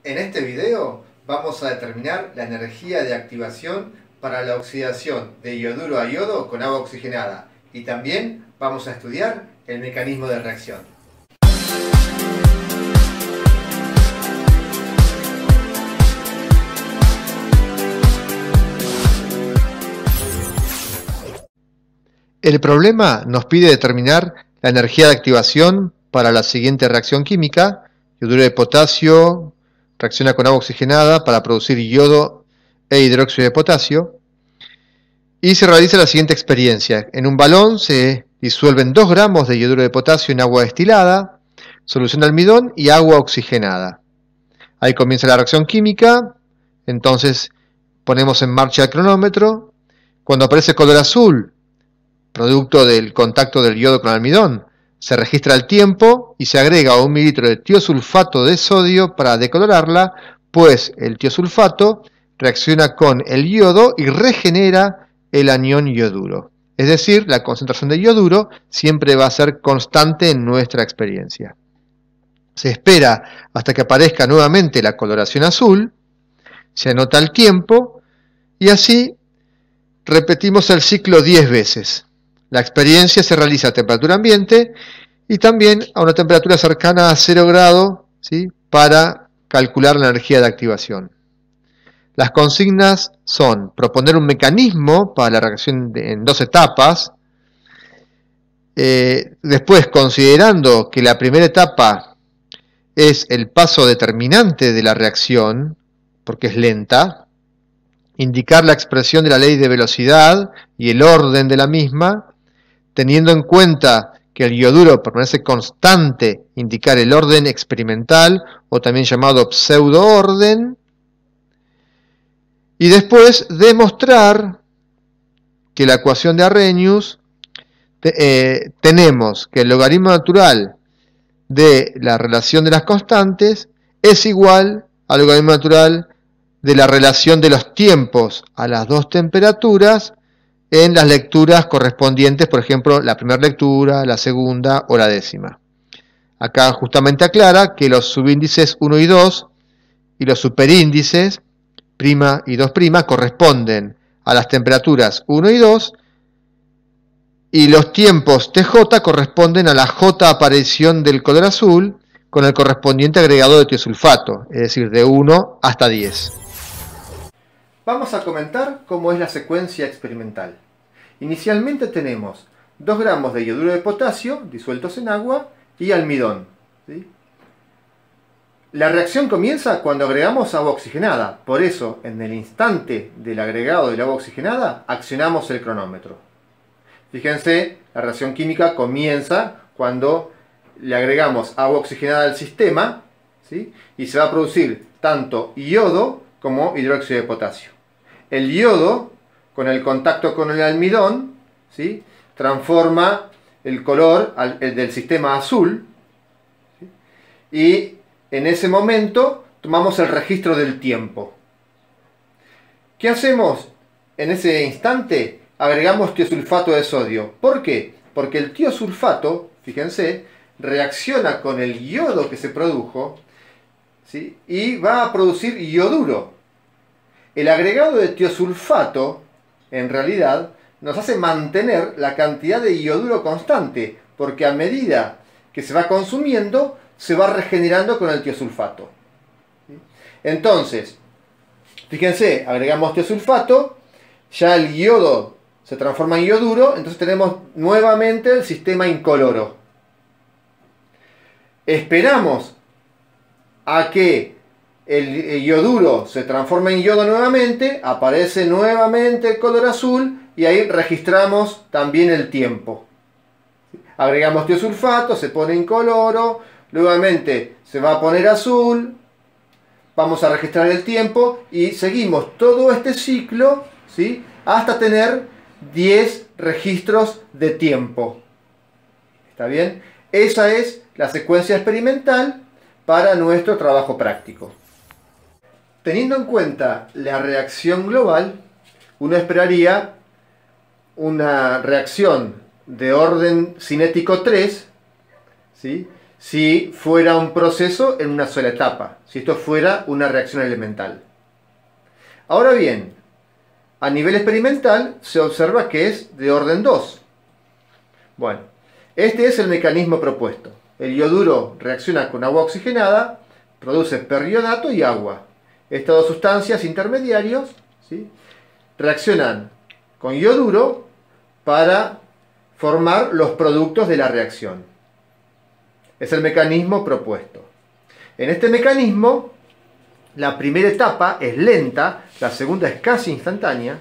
En este video vamos a determinar la energía de activación para la oxidación de iodouro a yodo con agua oxigenada y también vamos a estudiar el mecanismo de reacción. El problema nos pide determinar la energía de activación para la siguiente reacción química. Iodouro de potasio reacciona con agua oxigenada para producir yodo e hidróxido de potasio. Y se realiza la siguiente experiencia. En un balón se disuelven 2 gramos de iodouro de potasio en agua destilada, solución de almidón y agua oxigenada. Ahí comienza la reacción química, entonces ponemos en marcha el cronómetro. Cuando aparece color azul, producto del contacto del yodo con el almidón, se registra el tiempo y se agrega 1 mililitro de tiosulfato de sodio para decolorarla, pues el tiosulfato reacciona con el yodo y regenera el anión iodouro. Es decir, la concentración de iodouro siempre va a ser constante en nuestra experiencia. Se espera hasta que aparezca nuevamente la coloración azul, se anota el tiempo y así repetimos el ciclo 10 veces. La experiencia se realiza a temperatura ambiente y también a una temperatura cercana a 0 grado, ¿sí?, para calcular la energía de activación. Las consignas son proponer un mecanismo para la reacción en 2 etapas. Después, considerando que la primera etapa es el paso determinante de la reacción, porque es lenta, indicar la expresión de la ley de velocidad y el orden de la misma, teniendo en cuenta que el iodouro permanece constante, indicar el orden experimental o también llamado pseudo-orden, y después demostrar que la ecuación de Arrhenius tenemos que el logaritmo natural de la relación de las constantes es igual al logaritmo natural de la relación de los tiempos a las 2 temperaturas en las lecturas correspondientes, por ejemplo, la primera lectura, la segunda o la décima. Acá justamente aclara que los subíndices 1 y 2 y los superíndices prima y 2' corresponden a las temperaturas 1 y 2 y los tiempos TJ corresponden a la J aparición del color azul con el correspondiente agregado de tiosulfato, es decir, de 1 hasta 10. Vamos a comentar cómo es la secuencia experimental. Inicialmente tenemos 2 gramos de iodouro de potasio disueltos en agua y almidón, ¿sí? La reacción comienza cuando agregamos agua oxigenada, por eso en el instante del agregado del agua oxigenada accionamos el cronómetro. Fíjense, la reacción química comienza cuando le agregamos agua oxigenada al sistema, ¿sí?, y se va a producir tanto yodo como hidróxido de potasio. El yodo, con el contacto con el almidón, ¿sí?, transforma el color del sistema azul, ¿sí?, y en ese momento tomamos el registro del tiempo. ¿Qué hacemos en ese instante? Agregamos tiosulfato de sodio. ¿Por qué? Porque el tiosulfato, fíjense, reacciona con el yodo que se produjo, ¿sí?, y va a producir iodouro. El agregado de tiosulfato, en realidad, nos hace mantener la cantidad de iodouro constante, porque a medida que se va consumiendo, se va regenerando con el tiosulfato. Entonces, fíjense, agregamos tiosulfato, ya el yodo se transforma en iodouro, entonces tenemos nuevamente el sistema incoloro. Esperamos a que el iodouro se transforme en yodo nuevamente, aparece nuevamente el color azul y ahí registramos también el tiempo. Agregamos tiosulfato, se pone incoloro, nuevamente se va a poner azul, vamos a registrar el tiempo y seguimos todo este ciclo, ¿sí?, hasta tener 10 registros de tiempo. ¿Está bien? Esa es la secuencia experimental para nuestro trabajo práctico. Teniendo en cuenta la reacción global, uno esperaría una reacción de orden cinético 3, ¿sí?, si fuera un proceso en una sola etapa, si esto fuera una reacción elemental. Ahora bien, a nivel experimental se observa que es de orden 2. Bueno, este es el mecanismo propuesto. El ioduro reacciona con agua oxigenada, produce periodato y agua. Estas dos sustancias intermediarios, ¿sí?, reaccionan con ioduro para formar los productos de la reacción. Es el mecanismo propuesto. En este mecanismo, la primera etapa es lenta, la segunda es casi instantánea.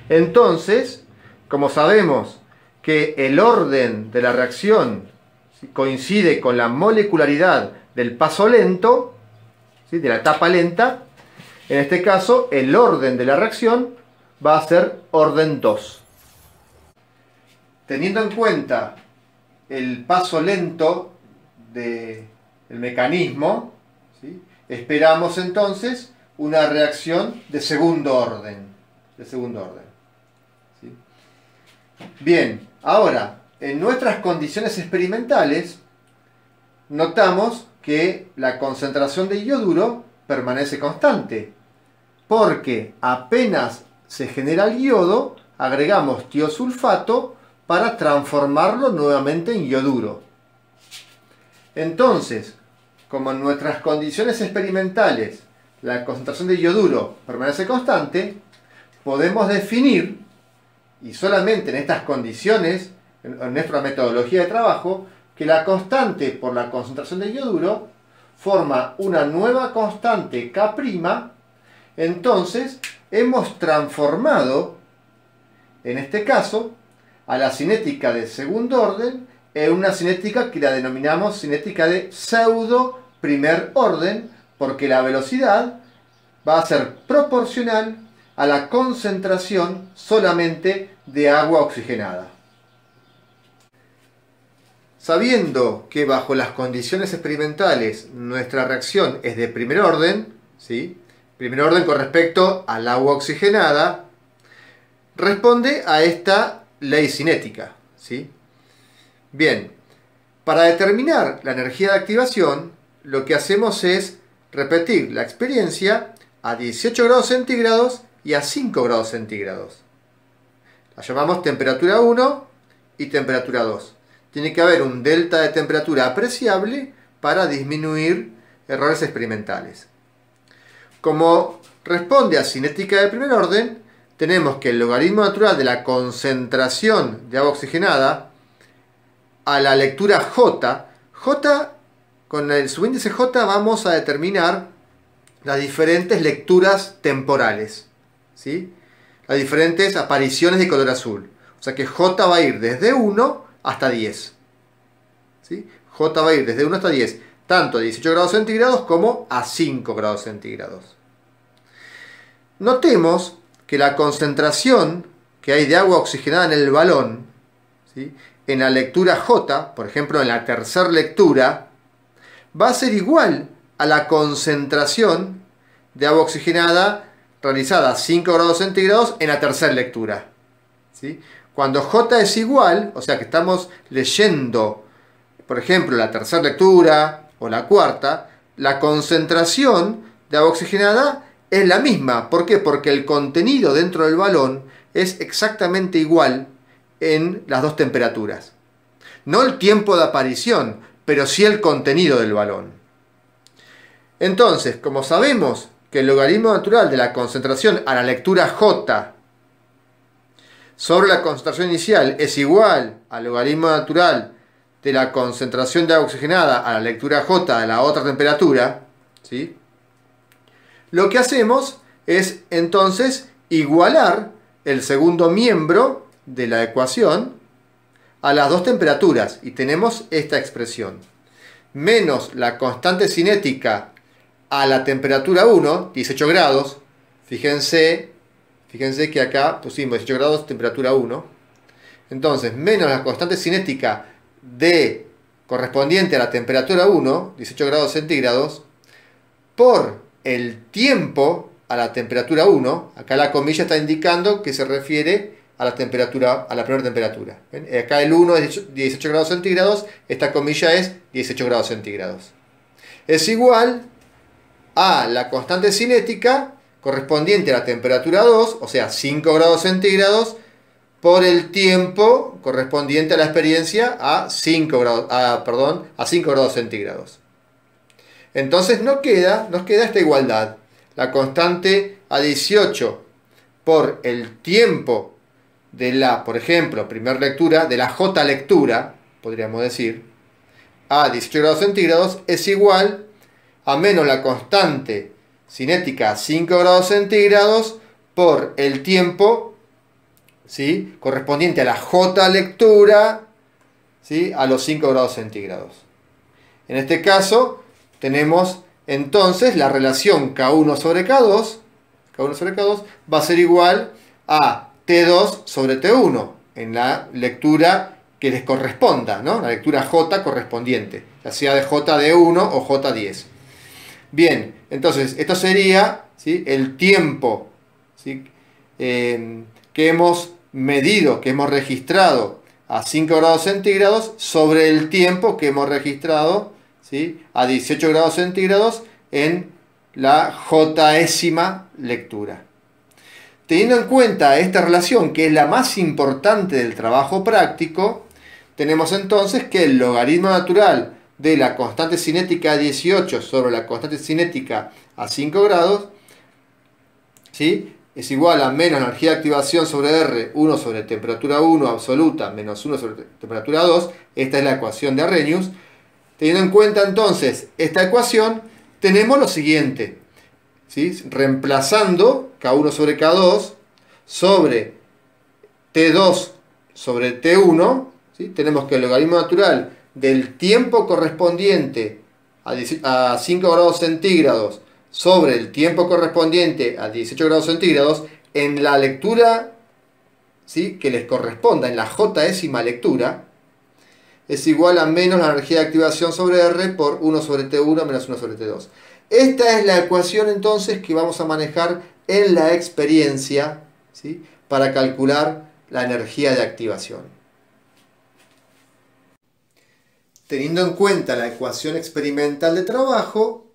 Entonces, como sabemos que el orden de la reacción coincide con la molecularidad del paso lento, ¿sí?, de la etapa lenta, en este caso el orden de la reacción va a ser orden 2. Teniendo en cuenta el paso lento del mecanismo, ¿sí?, esperamos entonces una reacción de segundo orden. ¿Sí? Bien, ahora, en nuestras condiciones experimentales, notamos que la concentración de ioduro permanece constante, porque apenas se genera el yodo, agregamos tiosulfato para transformarlo nuevamente en ioduro. Entonces, como en nuestras condiciones experimentales la concentración de ioduro permanece constante, podemos definir, y solamente en estas condiciones, en nuestra metodología de trabajo, que la constante por la concentración de ioduro forma una nueva constante K'. Entonces hemos transformado, en este caso, a la cinética de segundo orden en una cinética que la denominamos cinética de pseudo primer orden, porque la velocidad va a ser proporcional a la concentración solamente de agua oxigenada. Sabiendo que bajo las condiciones experimentales nuestra reacción es de primer orden, ¿sí?, primer orden con respecto al agua oxigenada, responde a esta ley cinética, ¿sí? Bien, para determinar la energía de activación, lo que hacemos es repetir la experiencia a 18 grados centígrados y a 5 grados centígrados. La llamamos temperatura 1 y temperatura 2. Tiene que haber un delta de temperatura apreciable para disminuir errores experimentales. Como responde a cinética de primer orden, tenemos que el logaritmo natural de la concentración de agua oxigenada a la lectura J, con el subíndice J vamos a determinar las diferentes lecturas temporales, ¿sí?, las diferentes apariciones de color azul. O sea que J va a ir desde 1 hasta 10. ¿Sí? J va a ir desde 1 hasta 10, tanto a 18 grados centígrados como a 5 grados centígrados. Notemos que la concentración que hay de agua oxigenada en el balón, ¿sí?, en la lectura J, por ejemplo en la tercera lectura, va a ser igual a la concentración de agua oxigenada realizada a 5 grados centígrados en la tercera lectura. ¿Sí? Cuando J es igual, o sea que estamos leyendo, por ejemplo, la tercera lectura o la cuarta, la concentración de agua oxigenada es la misma. ¿Por qué? Porque el contenido dentro del balón es exactamente igual en las dos temperaturas. No el tiempo de aparición, pero sí el contenido del balón. Entonces, como sabemos que el logaritmo natural de la concentración a la lectura J sobre la concentración inicial es igual al logaritmo natural de la concentración de agua oxigenada a la lectura J de la otra temperatura, ¿sí?, lo que hacemos es entonces igualar el segundo miembro de la ecuación a las dos temperaturas y tenemos esta expresión: menos la constante cinética a la temperatura 1, 18 grados, fíjense que acá pusimos 18 grados, temperatura 1, entonces menos la constante cinética correspondiente a la temperatura 1, 18 grados centígrados, por el tiempo a la temperatura 1, acá la comilla está indicando que se refiere a la temperatura, a la primera temperatura. ¿Ven? Acá el 1 es 18 grados centígrados, esta comilla es 18 grados centígrados. Es igual a la constante cinética correspondiente a la temperatura 2, o sea, 5 grados centígrados, por el tiempo correspondiente a la experiencia a 5 grados, a 5 grados centígrados. Entonces nos queda esta igualdad. La constante a 18 por el tiempo de la, por ejemplo, primera lectura, de la J lectura, podríamos decir, a 18 grados centígrados, es igual a menos la constante cinética a 5 grados centígrados por el tiempo, ¿sí?, correspondiente a la J lectura, ¿sí?, a los 5 grados centígrados. En este caso tenemos entonces la relación K1 sobre K2, va a ser igual a T2 sobre T1 en la lectura que les corresponda, ¿no? La lectura J correspondiente, ya sea de JD1 o J10. Bien, entonces esto sería, ¿sí?, el tiempo, ¿sí?, que hemos medido, que hemos registrado a 5 grados centígrados sobre el tiempo que hemos registrado, ¿sí?, a 18 grados centígrados en la Jésima lectura. Teniendo en cuenta esta relación, que es la más importante del trabajo práctico, tenemos entonces que el logaritmo natural de la constante cinética a 18 sobre la constante cinética a 5 grados, ¿sí?, es igual a menos la energía de activación sobre R, 1 sobre temperatura 1 absoluta, menos 1 sobre temperatura 2. Esta es la ecuación de Arrhenius. Teniendo en cuenta entonces esta ecuación, tenemos lo siguiente, ¿sí?, reemplazando K1 sobre K2 sobre T2 sobre T1, ¿sí?, tenemos que el logaritmo natural del tiempo correspondiente a 5 grados centígrados sobre el tiempo correspondiente a 18 grados centígrados en la lectura, ¿sí?, que les corresponda, en la Jésima lectura, es igual a menos la energía de activación sobre R por 1 sobre T1 menos 1 sobre T2. Esta es la ecuación entonces que vamos a manejar en la experiencia, ¿sí?, para calcular la energía de activación. Teniendo en cuenta la ecuación experimental de trabajo,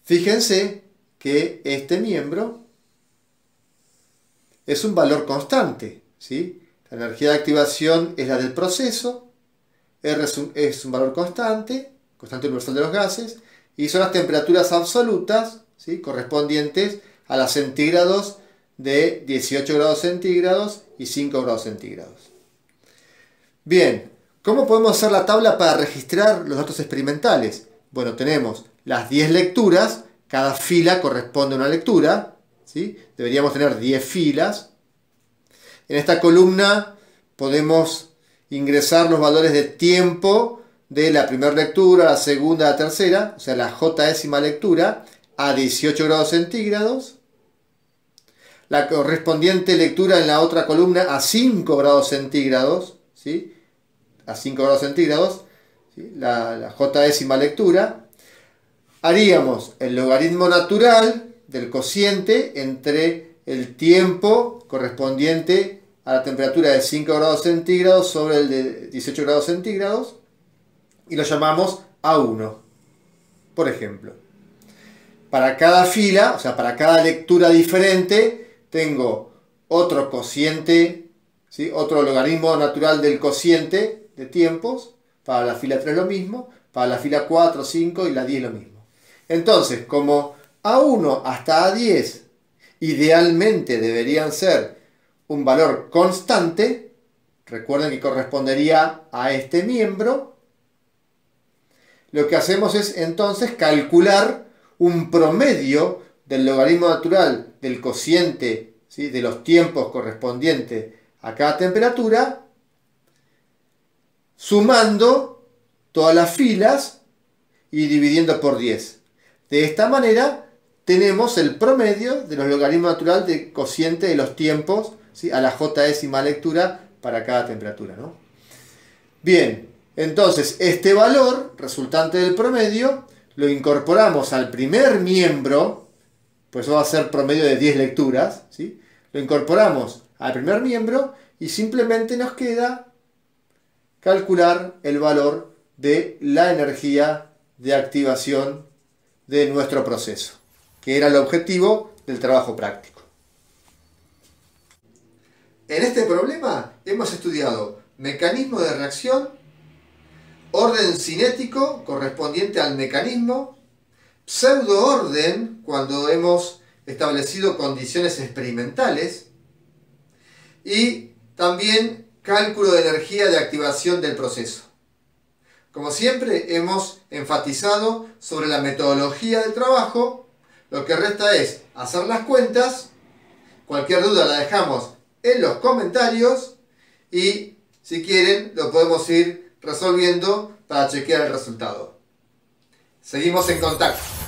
fíjense que este miembro es un valor constante, ¿sí? La energía de activación es la del proceso, R es un valor constante universal de los gases, y son las temperaturas absolutas, ¿sí?, correspondientes a las centígrados de 18 grados centígrados y 5 grados centígrados. Bien, ¿cómo podemos hacer la tabla para registrar los datos experimentales? Bueno, tenemos las 10 lecturas, cada fila corresponde a una lectura, ¿sí? Deberíamos tener 10 filas. En esta columna podemos ingresar los valores de tiempo de la primera lectura, la segunda, la tercera, o sea, la Jésima lectura, a 18 grados centígrados. La correspondiente lectura en la otra columna a 5 grados centígrados, ¿sí?, a 5 grados centígrados, ¿sí?, la Jésima lectura. Haríamos el logaritmo natural del cociente entre el tiempo correspondiente a la temperatura de 5 grados centígrados sobre el de 18 grados centígrados y lo llamamos A1, por ejemplo. Para cada fila, o sea, para cada lectura diferente, tengo otro cociente, ¿sí?, otro logaritmo natural del cociente de tiempos. Para la fila 3 lo mismo, para la fila 4, 5 y la 10 lo mismo. Entonces, como A1 hasta A10 idealmente deberían ser un valor constante, recuerden que correspondería a este miembro, lo que hacemos es entonces calcular un promedio del logaritmo natural del cociente, ¿sí?, de los tiempos correspondientes a cada temperatura, sumando todas las filas y dividiendo por 10. De esta manera tenemos el promedio de los logaritmos natural del cociente de los tiempos, ¿sí?, a la Jésima lectura para cada temperatura, ¿no? Bien, entonces este valor resultante del promedio lo incorporamos al primer miembro, pues eso va a ser promedio de 10 lecturas, ¿sí? Lo incorporamos al primer miembro y simplemente nos queda calcular el valor de la energía de activación de nuestro proceso, que era el objetivo del trabajo práctico. En este problema hemos estudiado mecanismo de reacción, orden cinético correspondiente al mecanismo, pseudoorden cuando hemos establecido condiciones experimentales y también cálculo de energía de activación del proceso. Como siempre, hemos enfatizado sobre la metodología del trabajo. Lo que resta es hacer las cuentas. Cualquier duda la dejamos en los comentarios y si quieren lo podemos ir resolviendo para chequear el resultado. Seguimos en contacto.